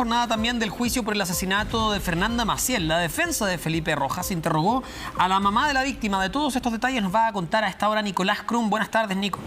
Jornada también del juicio por el asesinato de Fernanda Maciel. La defensa de Felipe Rojas interrogó a la mamá de la víctima. De todos estos detalles nos va a contar a esta hora Nicolás Krum. Buenas tardes, Nico.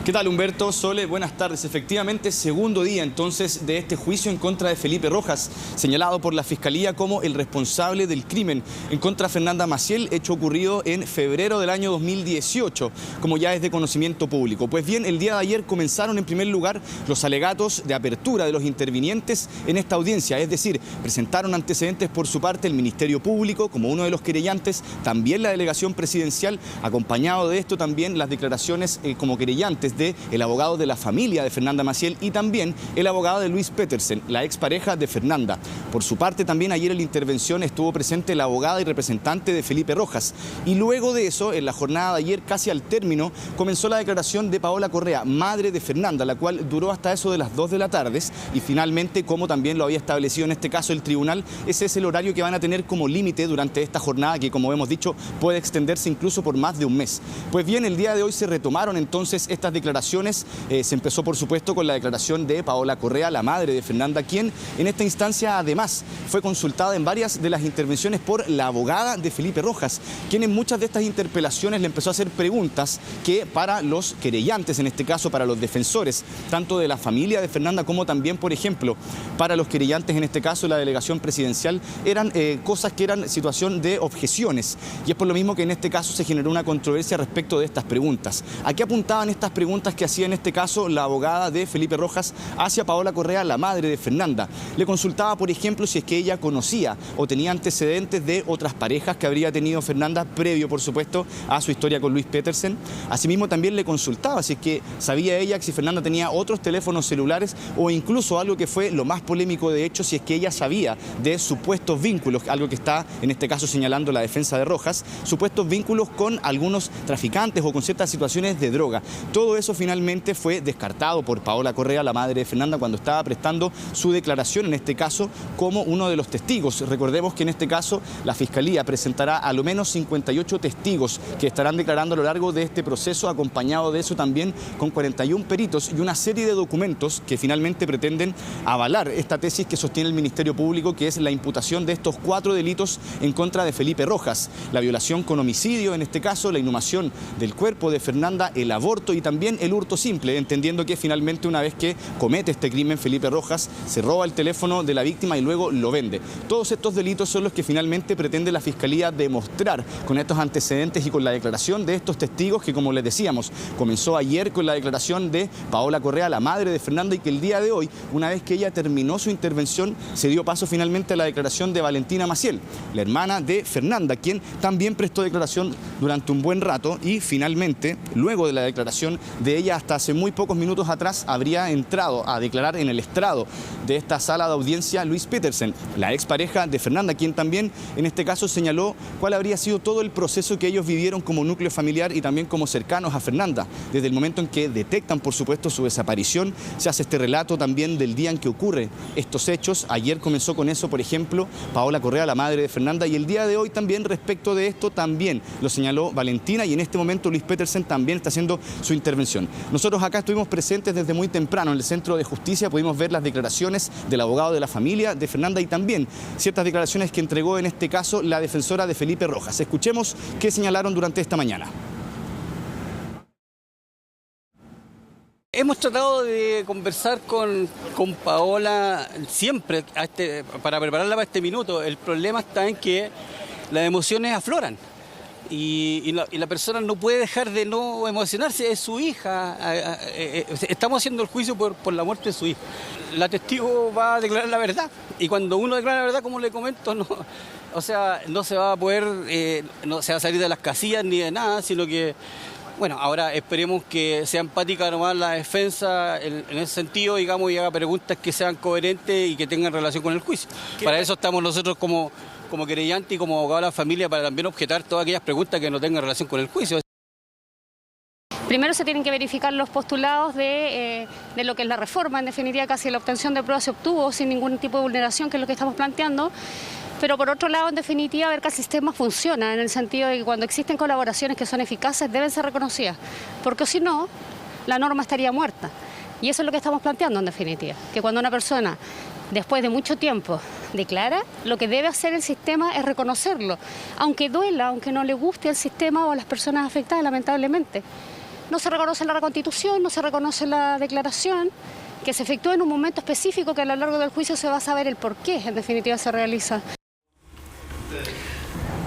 ¿Qué tal, Humberto? Sole, buenas tardes. Efectivamente, segundo día entonces de este juicio en contra de Felipe Rojas, señalado por la Fiscalía como el responsable del crimen en contra de Fernanda Maciel, hecho ocurrido en febrero del año 2018, como ya es de conocimiento público. Pues bien, el día de ayer comenzaron en primer lugar los alegatos de apertura de los intervinientes en esta audiencia, es decir, presentaron antecedentes por su parte el Ministerio Público como uno de los querellantes, también la delegación presidencial, acompañado de esto también las declaraciones como querellantes del abogado de la familia de Fernanda Maciel y también el abogado de Luis Petersen, la expareja de Fernanda. Por su parte, también ayer en la intervención estuvo presente la abogada y representante de Felipe Rojas. Y luego de eso, en la jornada de ayer, casi al término, comenzó la declaración de Paola Correa, madre de Fernanda, la cual duró hasta eso de las 2 de la tarde. Y finalmente, como también lo había establecido en este caso el tribunal, ese es el horario que van a tener como límite durante esta jornada que, como hemos dicho, puede extenderse incluso por más de un mes. Pues bien, el día de hoy se retomaron entonces estas declaraciones. Se empezó, por supuesto, con la declaración de Paola Correa, la madre de Fernanda, quien en esta instancia además fue consultada en varias de las intervenciones por la abogada de Felipe Rojas, quien en muchas de estas interpelaciones le empezó a hacer preguntas que para los querellantes, en este caso para los defensores, tanto de la familia de Fernanda como también, por ejemplo, para los querellantes, en este caso la delegación presidencial, eran cosas que eran situación de objeciones. Y es por lo mismo que en este caso se generó una controversia respecto de estas preguntas. ¿A qué apuntaban estas preguntas que hacía en este caso la abogada de Felipe Rojas hacia Paola Correa, la madre de Fernanda? Le consultaba, por ejemplo, si es que ella conocía o tenía antecedentes de otras parejas que habría tenido Fernanda previo, por supuesto, a su historia con Luis Petersen. Asimismo, también le consultaba si es que sabía ella si Fernanda tenía otros teléfonos celulares o incluso algo que fue lo más polémico de hecho, si es que ella sabía de supuestos vínculos, algo que está en este caso señalando la defensa de Rojas, supuestos vínculos con algunos traficantes o con ciertas situaciones de droga. Todo eso finalmente fue descartado por Paola Correa, la madre de Fernanda, cuando estaba prestando su declaración, en este caso, como uno de los testigos. Recordemos que en este caso la Fiscalía presentará a lo menos 58 testigos que estarán declarando a lo largo de este proceso, acompañado de eso también con 41 peritos y una serie de documentos que finalmente pretenden avalar esta tesis que sostiene el Ministerio Público, que es la imputación de estos 4 delitos en contra de Felipe Rojas: la violación con homicidio, en este caso, la inhumación del cuerpo de Fernanda, el aborto y también el hurto simple, entendiendo que finalmente una vez que comete este crimen Felipe Rojas se roba el teléfono de la víctima y luego lo vende. Todos estos delitos son los que finalmente pretende la Fiscalía demostrar con estos antecedentes y con la declaración de estos testigos que, como les decíamos, comenzó ayer con la declaración de Paola Correa, la madre de Fernanda, y que el día de hoy, una vez que ella terminó su intervención, se dio paso finalmente a la declaración de Valentina Maciel, la hermana de Fernanda, quien también prestó declaración durante un buen rato y finalmente, luego de la declaración de ella, hasta hace muy pocos minutos atrás habría entrado a declarar en el estrado de esta sala de audiencia Luis Petersen, la expareja de Fernanda, quien también en este caso señaló cuál habría sido todo el proceso que ellos vivieron como núcleo familiar y también como cercanos a Fernanda. Desde el momento en que detectan, por supuesto, su desaparición, se hace este relato también del día en que ocurre estos hechos. Ayer comenzó con eso, por ejemplo, Paola Correa, la madre de Fernanda, y el día de hoy también respecto de esto también lo señaló Valentina, y en este momento Luis Petersen también está haciendo su intervención. Nosotros acá estuvimos presentes desde muy temprano en el Centro de Justicia, pudimos ver las declaraciones del abogado de la familia de Fernanda y también ciertas declaraciones que entregó en este caso la defensora de Felipe Rojas. Escuchemos qué señalaron durante esta mañana. Hemos tratado de conversar con Paola siempre para prepararla para este minuto. El problema está en que las emociones afloran. Y la persona no puede dejar de no emocionarse, es su hija. Estamos haciendo el juicio por la muerte de su hija. La testigo va a declarar la verdad, y cuando uno declara la verdad, como le comento, no se va a poder, no se va a salir de las casillas ni de nada, sino que, bueno, ahora esperemos que sea empática nomás la defensa en ese sentido, digamos, y haga preguntas que sean coherentes y que tengan relación con el juicio. Para eso estamos nosotros como querellante y como abogado de la familia, para también objetar todas aquellas preguntas que no tengan relación con el juicio. Primero se tienen que verificar los postulados de lo que es la reforma. En definitiva, casi la obtención de pruebas se obtuvo sin ningún tipo de vulneración, que es lo que estamos planteando. Pero por otro lado, en definitiva, ver que el sistema funciona, en el sentido de que cuando existen colaboraciones que son eficaces deben ser reconocidas, porque si no, la norma estaría muerta. Y eso es lo que estamos planteando en definitiva, que cuando una persona, después de mucho tiempo, declara, lo que debe hacer el sistema es reconocerlo, aunque duela, aunque no le guste el sistema o a las personas afectadas, lamentablemente. No se reconoce la Constitución, no se reconoce la declaración, que se efectúa en un momento específico que a lo largo del juicio se va a saber el por qué, en definitiva, se realiza.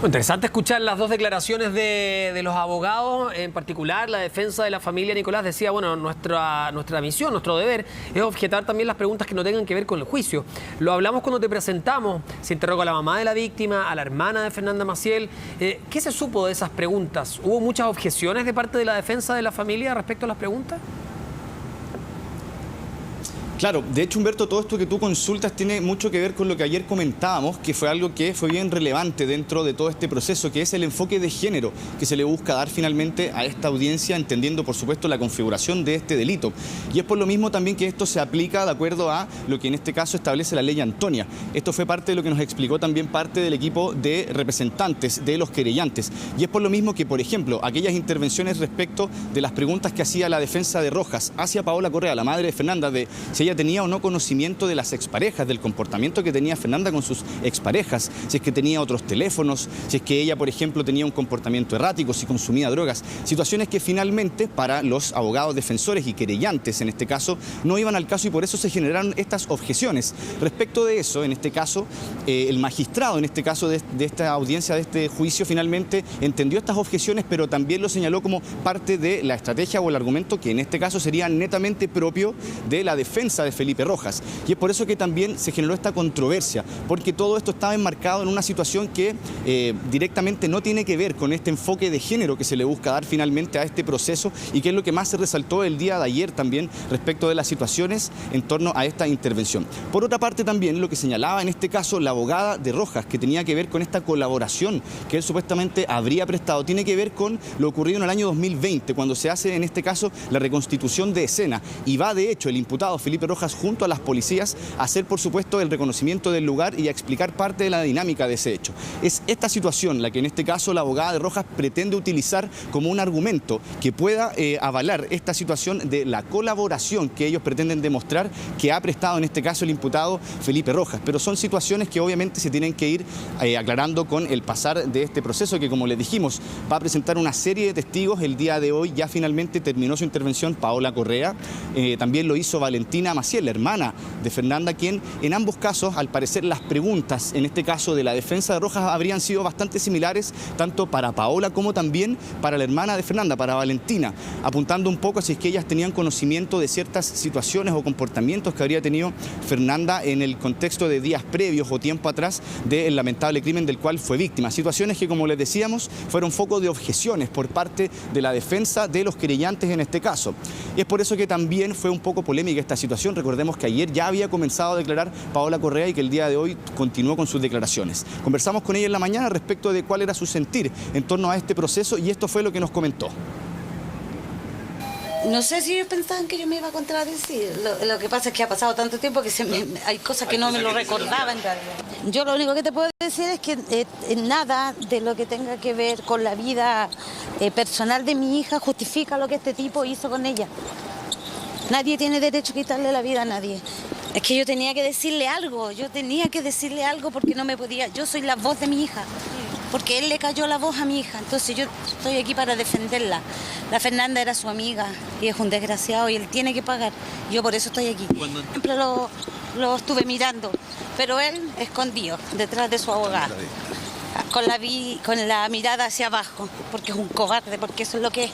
Interesante escuchar las dos declaraciones de los abogados, en particular la defensa de la familia Nicolás decía, bueno, nuestra misión, nuestro deber es objetar también las preguntas que no tengan que ver con el juicio. Lo hablamos cuando te presentamos, se interrogó a la mamá de la víctima, a la hermana de Fernanda Maciel. ¿Qué se supo de esas preguntas? ¿Hubo muchas objeciones de parte de la defensa de la familia respecto a las preguntas? Claro, de hecho, Humberto, todo esto que tú consultas tiene mucho que ver con lo que ayer comentábamos, que fue algo que fue bien relevante dentro de todo este proceso, que es el enfoque de género que se le busca dar finalmente a esta audiencia, entendiendo, por supuesto, la configuración de este delito. Y es por lo mismo también que esto se aplica de acuerdo a lo que en este caso establece la ley Antonia. Esto fue parte de lo que nos explicó también parte del equipo de representantes de los querellantes. Y es por lo mismo que, por ejemplo, aquellas intervenciones respecto de las preguntas que hacía la defensa de Rojas hacia Paola Correa, la madre de Fernanda, de si ella tenía o no conocimiento de las exparejas, del comportamiento que tenía Fernanda con sus exparejas, si es que tenía otros teléfonos, si es que ella, por ejemplo, tenía un comportamiento errático, si consumía drogas, situaciones que finalmente para los abogados defensores y querellantes en este caso no iban al caso y por eso se generaron estas objeciones. Respecto de eso, en este caso, el magistrado, en este caso de esta audiencia, de este juicio, finalmente entendió estas objeciones, pero también lo señaló como parte de la estrategia o el argumento que en este caso sería netamente propio de la defensa de Felipe Rojas. Y es por eso que también se generó esta controversia, porque todo esto estaba enmarcado en una situación que directamente no tiene que ver con este enfoque de género que se le busca dar finalmente a este proceso y que es lo que más se resaltó el día de ayer también respecto de las situaciones en torno a esta intervención. Por otra parte también lo que señalaba en este caso la abogada de Rojas, que tenía que ver con esta colaboración que él supuestamente habría prestado, tiene que ver con lo ocurrido en el año 2020, cuando se hace en este caso la reconstitución de escena y va de hecho el imputado Felipe Rojas junto a las policías a hacer por supuesto el reconocimiento del lugar y a explicar parte de la dinámica de ese hecho. Es esta situación la que en este caso la abogada de Rojas pretende utilizar como un argumento que pueda avalar esta situación de la colaboración que ellos pretenden demostrar que ha prestado en este caso el imputado Felipe Rojas. Pero son situaciones que obviamente se tienen que ir aclarando con el pasar de este proceso que, como les dijimos, va a presentar una serie de testigos. El día de hoy ya finalmente terminó su intervención Paola Correa, también lo hizo Valentina Maciel, la hermana de Fernanda, quien en ambos casos, al parecer, las preguntas, en este caso de la defensa de Rojas, habrían sido bastante similares, tanto para Paola como también para la hermana de Fernanda, para Valentina, apuntando un poco a si es que ellas tenían conocimiento de ciertas situaciones o comportamientos que habría tenido Fernanda en el contexto de días previos o tiempo atrás del lamentable crimen del cual fue víctima. Situaciones que, como les decíamos, fueron foco de objeciones por parte de la defensa de los querellantes en este caso. Y es por eso que también fue un poco polémica esta situación. Recordemos que ayer ya había comenzado a declarar Paola Correa y que el día de hoy continuó con sus declaraciones. Conversamos con ella en la mañana respecto de cuál era su sentir en torno a este proceso y esto fue lo que nos comentó. No sé si ellos pensaban que yo me iba a contradecir. Lo que pasa es que ha pasado tanto tiempo que hay cosas que no me lo recordaban. Yo lo único que te puedo decir es que nada de lo que tenga que ver con la vida personal de mi hija justifica lo que este tipo hizo con ella. Nadie tiene derecho a quitarle la vida a nadie. Es que yo tenía que decirle algo, porque no me podía. Yo soy la voz de mi hija, porque él le cayó la voz a mi hija, entonces yo estoy aquí para defenderla. La Fernanda era su amiga y es un desgraciado y él tiene que pagar. Yo por eso estoy aquí. Siempre lo estuve mirando, pero él escondido detrás de su abogada, con la mirada hacia abajo, porque es un cobarde, porque eso es lo que es.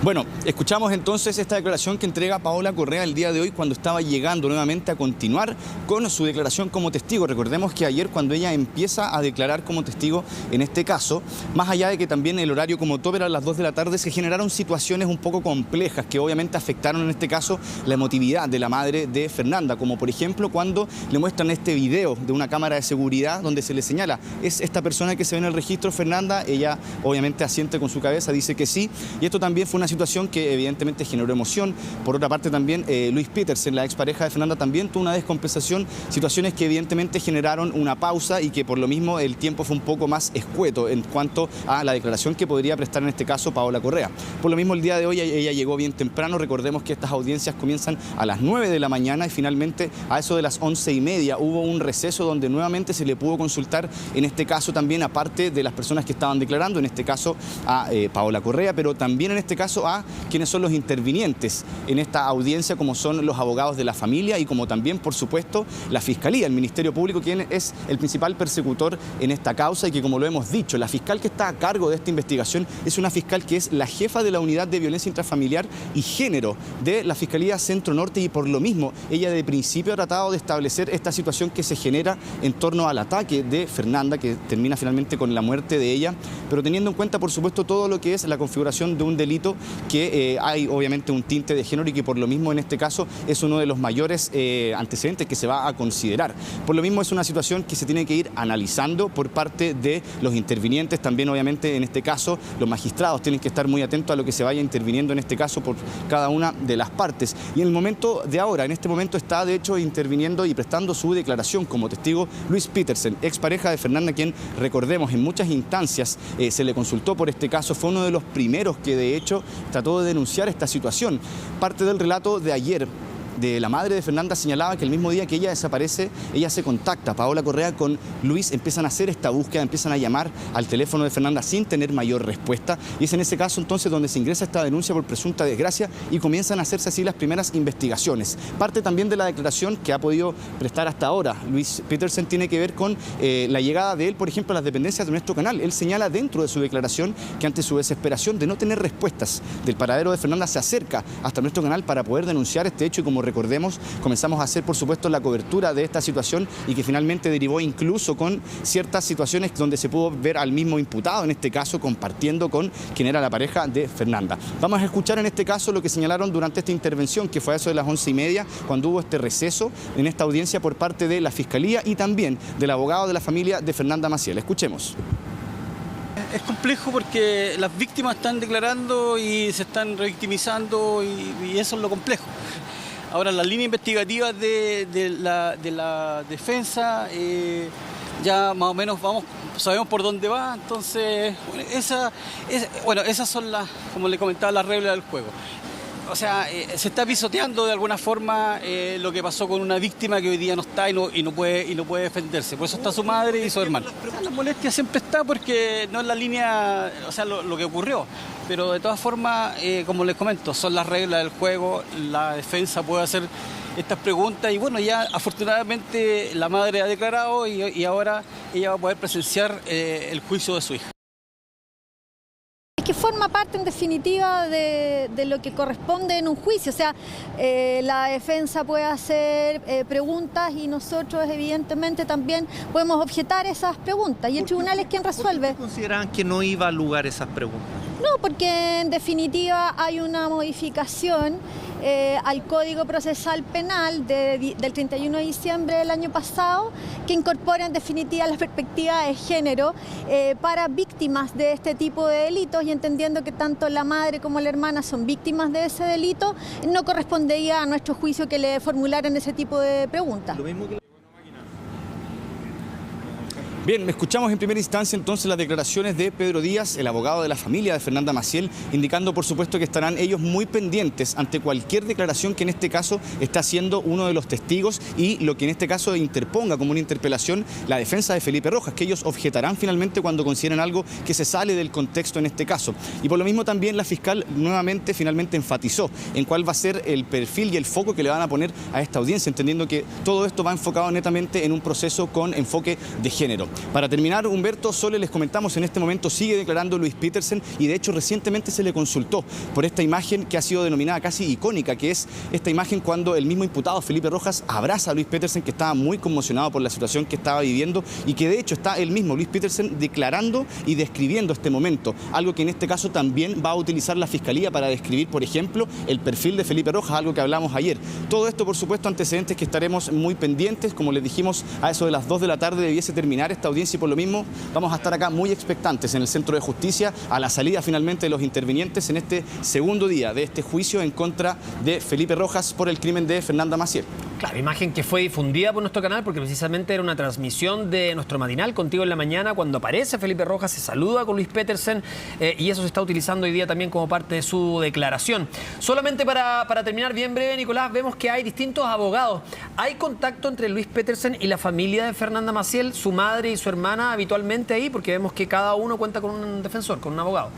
Bueno, escuchamos entonces esta declaración que entrega Paola Correa el día de hoy cuando estaba llegando nuevamente a continuar con su declaración como testigo. Recordemos que ayer cuando ella empieza a declarar como testigo en este caso, más allá de que también el horario como tope era a las 2 de la tarde, se generaron situaciones un poco complejas que obviamente afectaron en este caso la emotividad de la madre de Fernanda, como por ejemplo cuando le muestran este video de una cámara de seguridad donde se le señala, es esta persona que se ve en el registro Fernanda, ella obviamente asiente con su cabeza, dice que sí, y esto también fue una situación situación que evidentemente generó emoción. Por otra parte también Luis Petersen, la expareja de Fernanda, también tuvo una descompensación, situaciones que evidentemente generaron una pausa y que por lo mismo el tiempo fue un poco más escueto en cuanto a la declaración que podría prestar en este caso Paola Correa. Por lo mismo el día de hoy ella llegó bien temprano. Recordemos que estas audiencias comienzan a las 9 de la mañana y finalmente a eso de las 11:30 hubo un receso donde nuevamente se le pudo consultar, en este caso también, aparte de las personas que estaban declarando, en este caso a Paola Correa, pero también en este caso a quienes son los intervinientes en esta audiencia, como son los abogados de la familia y como también, por supuesto, la Fiscalía, el Ministerio Público, quien es el principal persecutor en esta causa y que, como lo hemos dicho, la fiscal que está a cargo de esta investigación es una fiscal que es la jefa de la Unidad de Violencia Intrafamiliar y Género de la Fiscalía Centro Norte, y por lo mismo ella de principio ha tratado de establecer esta situación que se genera en torno al ataque de Fernanda, que termina finalmente con la muerte de ella, pero teniendo en cuenta, por supuesto, todo lo que es la configuración de un delito que hay obviamente un tinte de género y que por lo mismo en este caso es uno de los mayores antecedentes que se va a considerar. Por lo mismo es una situación que se tiene que ir analizando por parte de los intervinientes, también obviamente en este caso los magistrados tienen que estar muy atentos a lo que se vaya interviniendo en este caso por cada una de las partes. Y en el momento de ahora, en este momento está de hecho interviniendo y prestando su declaración como testigo Luis Petersen, expareja de Fernanda, quien recordemos en muchas instancias se le consultó por este caso, fue uno de los primeros que de hecho trató de denunciar esta situación. Parte del relato de ayer de la madre de Fernanda señalaba que el mismo día que ella desaparece, ella se contacta, Paola Correa, con Luis, empiezan a hacer esta búsqueda, empiezan a llamar al teléfono de Fernanda sin tener mayor respuesta, y es en ese caso entonces donde se ingresa esta denuncia por presunta desgracia y comienzan a hacerse así las primeras investigaciones. Parte también de la declaración que ha podido prestar hasta ahora Luis Petersen tiene que ver con la llegada de él, por ejemplo, a las dependencias de nuestro canal. Él señala dentro de su declaración que ante su desesperación de no tener respuestas del paradero de Fernanda se acerca hasta nuestro canal para poder denunciar este hecho, y como recordemos, comenzamos a hacer, por supuesto, la cobertura de esta situación y que finalmente derivó incluso con ciertas situaciones donde se pudo ver al mismo imputado, en este caso, compartiendo con quien era la pareja de Fernanda. Vamos a escuchar en este caso lo que señalaron durante esta intervención, que fue a eso de las 11:30, cuando hubo este receso en esta audiencia por parte de la Fiscalía y también del abogado de la familia de Fernanda Maciel. Escuchemos. Es complejo porque las víctimas están declarando y se están revictimizando y eso es lo complejo. Ahora, la línea investigativa de la defensa, ya más o menos sabemos por dónde va, entonces esas son como le comentaba, las reglas del juego. O sea, se está pisoteando de alguna forma lo que pasó con una víctima que hoy día no está y no puede defenderse. Por eso está su madre y su hermano. La molestia siempre está porque no es la línea, o sea, lo que ocurrió. Pero de todas formas, como les comento, son las reglas del juego. La defensa puede hacer estas preguntas y bueno, ya afortunadamente la madre ha declarado y ahora ella va a poder presenciar el juicio de su hija. Que forma parte en definitiva de lo que corresponde en un juicio, o sea, la defensa puede hacer preguntas y nosotros evidentemente también podemos objetar esas preguntas y el tribunal es quien resuelve. ¿Por qué consideraban que no iba a lugar esas preguntas? No, porque en definitiva hay una modificación al Código Procesal Penal del 31 de diciembre del año pasado que incorpora en definitiva la perspectiva de género para víctimas de este tipo de delitos, y entendiendo que tanto la madre como la hermana son víctimas de ese delito, no correspondería a nuestro juicio que le formularan ese tipo de preguntas. Bien, escuchamos en primera instancia entonces las declaraciones de Pedro Díaz, el abogado de la familia de Fernanda Maciel, indicando por supuesto que estarán ellos muy pendientes ante cualquier declaración que en este caso está haciendo uno de los testigos y lo que en este caso interponga como una interpelación la defensa de Felipe Rojas, que ellos objetarán finalmente cuando consideren algo que se sale del contexto en este caso. Y por lo mismo también la fiscal nuevamente finalmente enfatizó en cuál va a ser el perfil y el foco que le van a poner a esta audiencia, entendiendo que todo esto va enfocado netamente en un proceso con enfoque de género. Para terminar, Humberto, solo les comentamos, en este momento sigue declarando Luis Petersen y de hecho recientemente se le consultó por esta imagen que ha sido denominada casi icónica, que es esta imagen cuando el mismo imputado Felipe Rojas abraza a Luis Petersen, que estaba muy conmocionado por la situación que estaba viviendo y que de hecho está el mismo Luis Petersen declarando y describiendo este momento, algo que en este caso también va a utilizar la Fiscalía para describir, por ejemplo, el perfil de Felipe Rojas, algo que hablamos ayer. Todo esto, por supuesto, antecedentes que estaremos muy pendientes. Como les dijimos, a eso de las 2 de la tarde debiese terminar esta esta audiencia y por lo mismo vamos a estar acá muy expectantes en el Centro de Justicia a la salida finalmente de los intervinientes en este segundo día de este juicio en contra de Felipe Rojas por el crimen de Fernanda Maciel. Claro, imagen que fue difundida por nuestro canal porque precisamente era una transmisión de nuestro matinal Contigo en la Mañana, cuando aparece Felipe Rojas, se saluda con Luis Petersen y eso se está utilizando hoy día también como parte de su declaración. Solamente para terminar bien breve, Nicolás, vemos que hay distintos abogados. ¿Hay contacto entre Luis Petersen y la familia de Fernanda Maciel, su madre y su hermana habitualmente ahí? Porque vemos que cada uno cuenta con un defensor, con un abogado.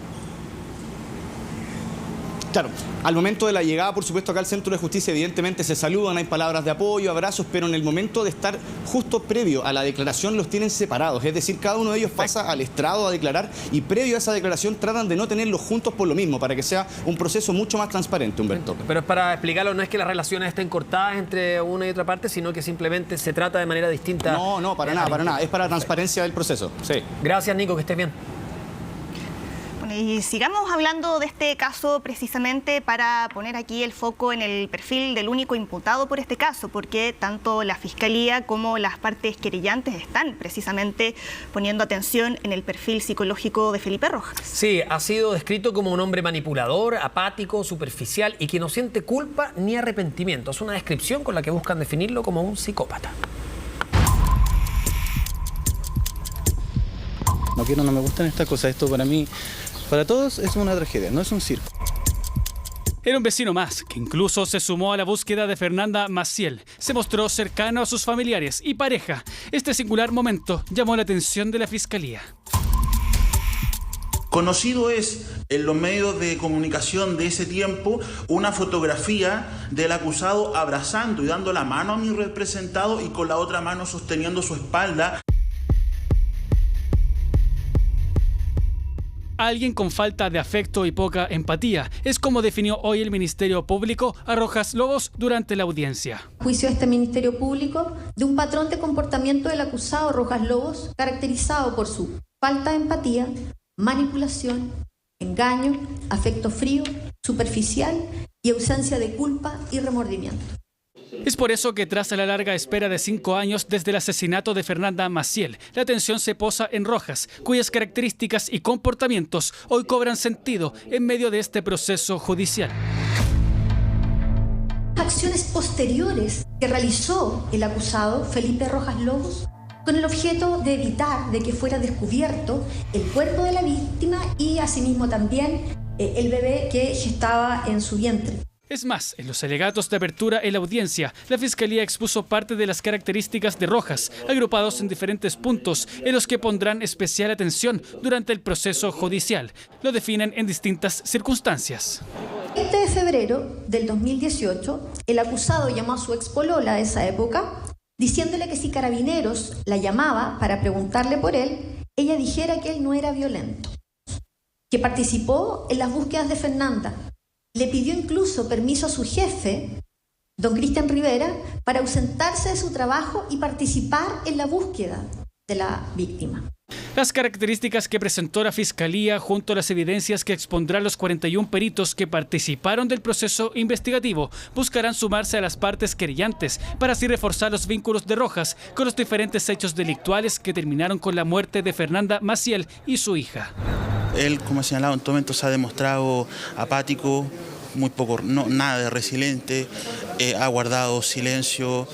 Claro, al momento de la llegada, por supuesto, acá al Centro de Justicia, evidentemente se saludan, hay palabras de apoyo, abrazos, pero en el momento de estar justo previo a la declaración los tienen separados. Es decir, cada uno de ellos pasa al estrado a declarar y previo a esa declaración tratan de no tenerlos juntos por lo mismo, para que sea un proceso mucho más transparente, Humberto. Pero es para explicarlo, no es que las relaciones estén cortadas entre una y otra parte, sino que simplemente se trata de manera distinta. No, para nada. Es para la transparencia del proceso. Sí. Gracias, Nico, que estés bien. Y sigamos hablando de este caso precisamente para poner aquí el foco en el perfil del único imputado por este caso, porque tanto la Fiscalía como las partes querellantes están precisamente poniendo atención en el perfil psicológico de Felipe Rojas. Sí, ha sido descrito como un hombre manipulador, apático, superficial y que no siente culpa ni arrepentimiento. Es una descripción con la que buscan definirlo como un psicópata. No me gustan estas cosas. Esto para mí, para todos es una tragedia, no es un circo. Era un vecino más, que incluso se sumó a la búsqueda de Fernanda Maciel. Se mostró cercano a sus familiares y pareja. Este singular momento llamó la atención de la Fiscalía. Conocido es en los medios de comunicación de ese tiempo una fotografía del acusado abrazando y dando la mano a mi representado y con la otra mano sosteniendo su espalda. Alguien con falta de afecto y poca empatía. Es como definió hoy el Ministerio Público a Rojas Lobos durante la audiencia. Juicio de este Ministerio Público de un patrón de comportamiento del acusado Rojas Lobos caracterizado por su falta de empatía, manipulación, engaño, afecto frío, superficial y ausencia de culpa y remordimiento. Es por eso que tras la larga espera de 5 años desde el asesinato de Fernanda Maciel, la atención se posa en Rojas, cuyas características y comportamientos hoy cobran sentido en medio de este proceso judicial. Acciones posteriores que realizó el acusado Felipe Rojas Lobos con el objeto de evitar de que fuera descubierto el cuerpo de la víctima y asimismo también el bebé que gestaba en su vientre. Es más, en los alegatos de apertura en la audiencia, la Fiscalía expuso parte de las características de Rojas, agrupados en diferentes puntos en los que pondrán especial atención durante el proceso judicial. Lo definen en distintas circunstancias. El 20 de febrero del 2018, el acusado llamó a su expolola de esa época, diciéndole que si Carabineros la llamaba para preguntarle por él, ella dijera que él no era violento, que participó en las búsquedas de Fernanda. Le pidió incluso permiso a su jefe, don Cristian Rivera, para ausentarse de su trabajo y participar en la búsqueda de la víctima. Las características que presentó la Fiscalía junto a las evidencias que expondrán los 41 peritos que participaron del proceso investigativo buscarán sumarse a las partes querellantes para así reforzar los vínculos de Rojas con los diferentes hechos delictuales que terminaron con la muerte de Fernanda Maciel y su hija. Él, como he señalado, en todo momento se ha demostrado apático, muy poco, nada de resiliente, ha guardado silencio.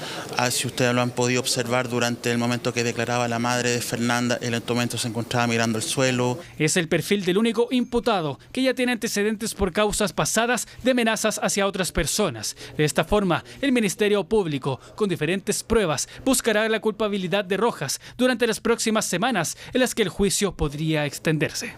Si ustedes lo han podido observar durante el momento que declaraba la madre de Fernanda, él en todo momento se encontraba mirando el suelo. Es el perfil del único imputado que ya tiene antecedentes por causas pasadas de amenazas hacia otras personas. De esta forma, el Ministerio Público, con diferentes pruebas, buscará la culpabilidad de Rojas durante las próximas semanas en las que el juicio podría extenderse.